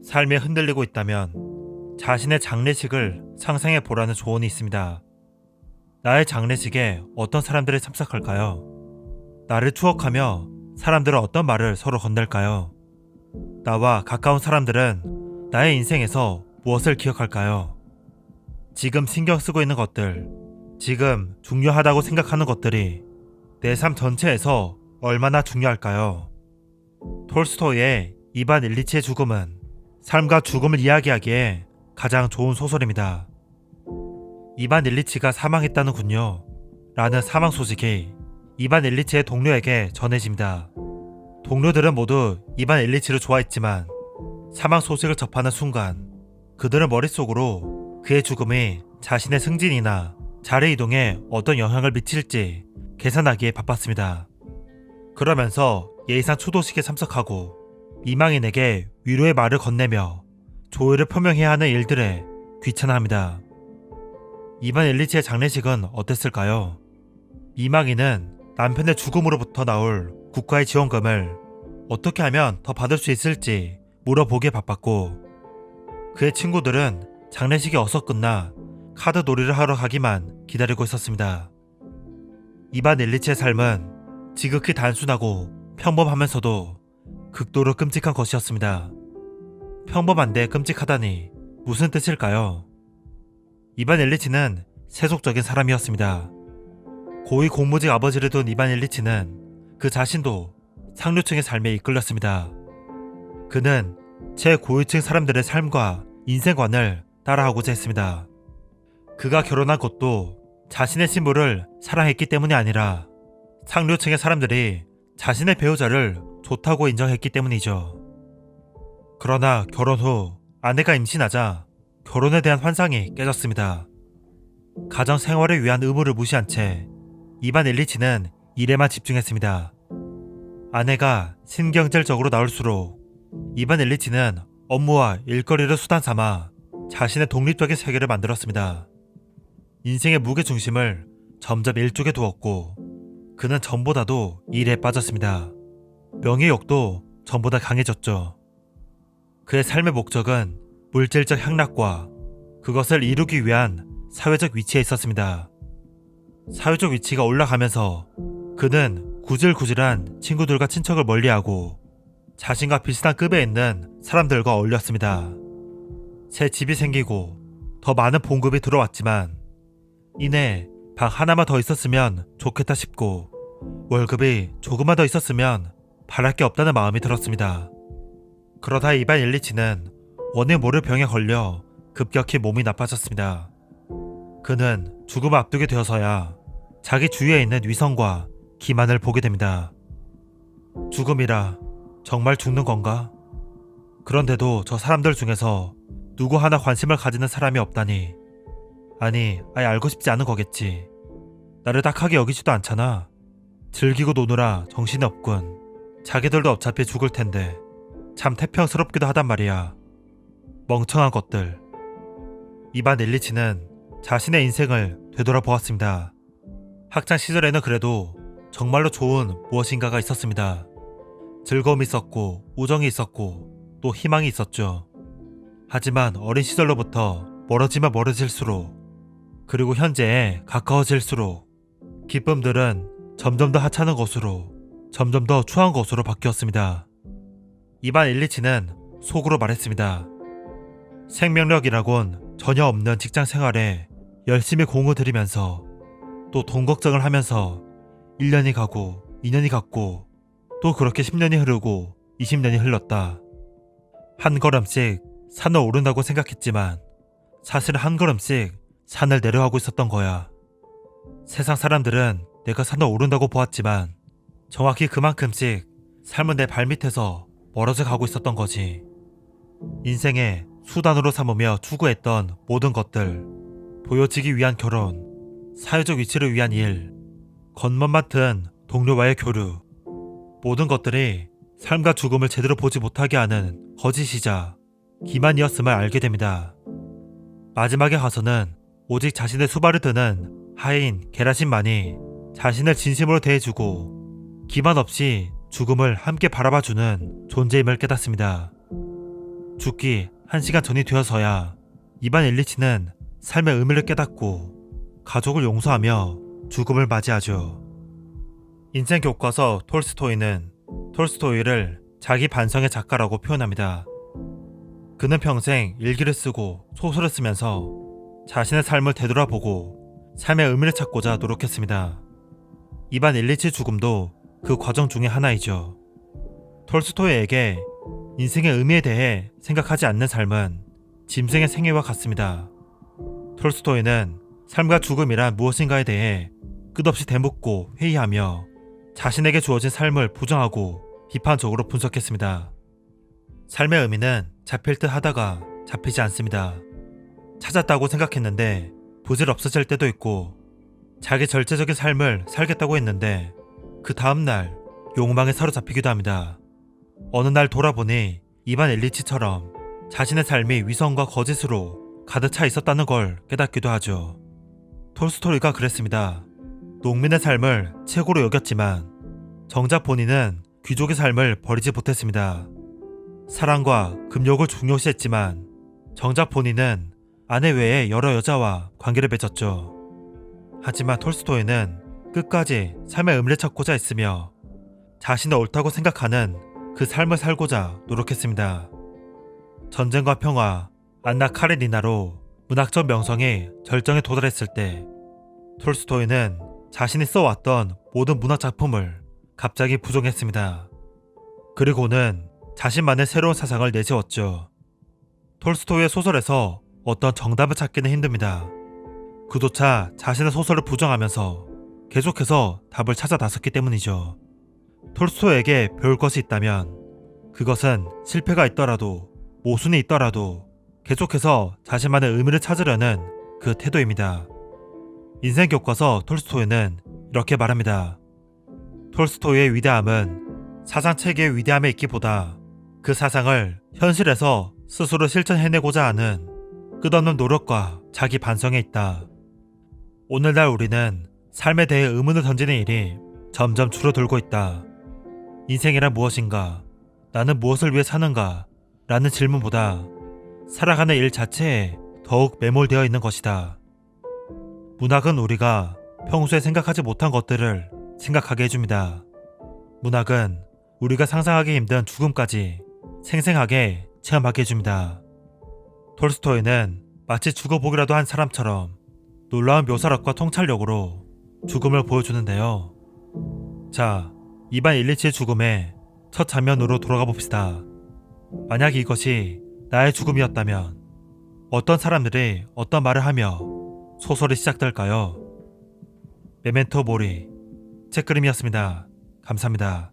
삶에 흔들리고 있다면 자신의 장례식을 상상해 보라는 조언이 있습니다. 나의 장례식에 어떤 사람들이 참석할까요? 나를 추억하며 사람들은 어떤 말을 서로 건넬까요? 나와 가까운 사람들은 나의 인생에서 무엇을 기억할까요? 지금 신경 쓰고 있는 것들, 지금 중요하다고 생각하는 것들이 내 삶 전체에서 얼마나 중요할까요? 톨스토이의 이반 일리치의 죽음은 삶과 죽음을 이야기하기에 가장 좋은 소설입니다. 이반 일리치가 사망했다는군요. 라는 사망 소식이 이반 일리치의 동료에게 전해집니다. 동료들은 모두 이반 일리치를 좋아했지만 사망 소식을 접하는 순간 그들은 머릿속으로 그의 죽음이 자신의 승진이나 자리 이동에 어떤 영향을 미칠지 계산하기에 바빴습니다. 그러면서 예의상 추도식에 참석하고 이망인에게 위로의 말을 건네며 조의를 표명해야 하는 일들에 귀찮아합니다. 이반 일리치의 장례식은 어땠을까요? 이망인은 남편의 죽음으로부터 나올 국가의 지원금을 어떻게 하면 더 받을 수 있을지 물어보기에 바빴고, 그의 친구들은 장례식이 어서 끝나 카드 놀이를 하러 가기만 기다리고 있었습니다. 이반 일리치의 삶은 지극히 단순하고 평범하면서도 극도로 끔찍한 것이었습니다. 평범한데 끔찍하다니 무슨 뜻일까요? 이반 일리치는 세속적인 사람이었습니다. 고위 공무직 아버지를 둔 이반 일리치는 그 자신도 상류층의 삶에 이끌렸습니다. 그는 최고위층 사람들의 삶과 인생관을 따라하고자 했습니다. 그가 결혼한 것도 자신의 신부를 사랑했기 때문이 아니라 상류층의 사람들이 자신의 배우자를 좋다고 인정했기 때문이죠. 그러나 결혼 후 아내가 임신하자 결혼에 대한 환상이 깨졌습니다. 가정 생활을 위한 의무를 무시한 채 이반 일리치는 일에만 집중했습니다. 아내가 신경질적으로 나올수록 이반 일리치는 업무와 일거리를 수단 삼아 자신의 독립적인 세계를 만들었습니다. 인생의 무게중심을 점점 일 쪽에 두었고 그는 전보다도 일에 빠졌습니다. 명예욕도 전보다 강해졌죠. 그의 삶의 목적은 물질적 향락과 그것을 이루기 위한 사회적 위치에 있었습니다. 사회적 위치가 올라가면서 그는 구질구질한 친구들과 친척을 멀리하고 자신과 비슷한 급에 있는 사람들과 어울렸습니다. 새 집이 생기고 더 많은 봉급이 들어왔지만 이내 방 하나만 더 있었으면 좋겠다 싶고 월급이 조금만 더 있었으면 바랄 게 없다는 마음이 들었습니다. 그러다 이반 일리치는 원에 모를 병에 걸려 급격히 몸이 나빠졌습니다. 그는 죽음을 앞두게 되어서야 자기 주위에 있는 위성과 기만을 보게 됩니다. 죽음이라 정말 죽는 건가? 그런데도 저 사람들 중에서 누구 하나 관심을 가지는 사람이 없다니. 아니, 아예 알고 싶지 않은 거겠지. 나를 딱하게 여기지도 않잖아. 즐기고 노느라 정신이 없군. 자기들도 어차피 죽을 텐데 참 태평스럽기도 하단 말이야. 멍청한 것들. 이반 일리치는 자신의 인생을 되돌아보았습니다. 학창 시절에는 그래도 정말로 좋은 무엇인가가 있었습니다. 즐거움이 있었고 우정이 있었고 또 희망이 있었죠. 하지만 어린 시절로부터 멀어지면 멀어질수록 그리고 현재에 가까워질수록 기쁨들은 점점 더 하찮은 것으로 점점 더 추한 것으로 바뀌었습니다. 이반 일리치는 속으로 말했습니다. 생명력이라곤 전혀 없는 직장 생활에 열심히 공을 들이면서 또 돈 걱정을 하면서 1년이 가고 2년이 갔고 또 그렇게 10년이 흐르고 20년이 흘렀다. 한 걸음씩 산을 오른다고 생각했지만 사실 한 걸음씩 산을 내려가고 있었던 거야. 세상 사람들은 내가 산을 오른다고 보았지만 정확히 그만큼씩 삶은 내 발밑에서 멀어져 가고 있었던 거지. 인생의 수단으로 삼으며 추구했던 모든 것들, 보여지기 위한 결혼, 사회적 위치를 위한 일, 겉멋 맡은 동료와의 교류, 모든 것들이 삶과 죽음을 제대로 보지 못하게 하는 거짓이자 기만이었음을 알게 됩니다. 마지막에 가서는 오직 자신의 수발을 드는 하인 게라신만이 자신을 진심으로 대해주고 기만 없이 죽음을 함께 바라봐주는 존재임을 깨닫습니다. 죽기 1시간 전이 되어서야 이반 일리치는 삶의 의미를 깨닫고 가족을 용서하며 죽음을 맞이하죠. 인생 교과서 톨스토이는 톨스토이를 자기 반성의 작가라고 표현합니다. 그는 평생 일기를 쓰고 소설을 쓰면서 자신의 삶을 되돌아보고 삶의 의미를 찾고자 노력했습니다. 이반 일리치 죽음도 그 과정 중의 하나이죠. 톨스토이에게 인생의 의미에 대해 생각하지 않는 삶은 짐승의 생애와 같습니다. 톨스토이는 삶과 죽음이란 무엇인가에 대해 끝없이 되묻고 회의하며 자신에게 주어진 삶을 부정하고 비판적으로 분석했습니다. 삶의 의미는 잡힐 듯 하다가 잡히지 않습니다. 찾았다고 생각했는데 부질 없어질 때도 있고, 자기 절제적인 삶을 살겠다고 했는데 그 다음날 욕망에 사로잡히기도 합니다. 어느 날 돌아보니 이반 일리치처럼 자신의 삶이 위선과 거짓으로 가득 차 있었다는 걸 깨닫기도 하죠. 톨스토이가 그랬습니다. 농민의 삶을 최고로 여겼지만 정작 본인은 귀족의 삶을 버리지 못했습니다. 사랑과 금욕을 중요시했지만 정작 본인은 아내 외에 여러 여자와 관계를 맺었죠. 하지만 톨스토이는 끝까지 삶의 의미를 찾고자 했으며 자신의 옳다고 생각하는 그 삶을 살고자 노력했습니다. 전쟁과 평화, 안나 카레니나로 문학적 명성이 절정에 도달했을 때 톨스토이는 자신이 써왔던 모든 문학 작품을 갑자기 부정했습니다. 그리고는 자신만의 새로운 사상을 내세웠죠. 톨스토이의 소설에서 어떤 정답을 찾기는 힘듭니다. 그조차 자신의 소설을 부정하면서 계속해서 답을 찾아 나섰기 때문이죠. 톨스토이에게 배울 것이 있다면 그것은 실패가 있더라도 모순이 있더라도 계속해서 자신만의 의미를 찾으려는 그 태도입니다. 인생 교과서 톨스토이는 이렇게 말합니다. 톨스토이의 위대함은 사상 체계의 위대함에 있기보다 그 사상을 현실에서 스스로 실천해내고자 하는 끝없는 노력과 자기 반성에 있다. 오늘날 우리는 삶에 대해 의문을 던지는 일이 점점 줄어들고 있다. 인생이란 무엇인가? 나는 무엇을 위해 사는가? 라는 질문보다 살아가는 일 자체에 더욱 매몰되어 있는 것이다. 문학은 우리가 평소에 생각하지 못한 것들을 생각하게 해줍니다. 문학은 우리가 상상하기 힘든 죽음까지 생생하게 체험하게 해줍니다. 톨스토이는 마치 죽어보기라도 한 사람처럼 놀라운 묘사력과 통찰력으로 죽음을 보여주는데요. 자, 이반 일리치의 죽음의 첫 장면으로 돌아가 봅시다. 만약 이것이 나의 죽음이었다면 어떤 사람들이 어떤 말을 하며 소설이 시작될까요? 메멘토 모리, 책그림이었습니다. 감사합니다.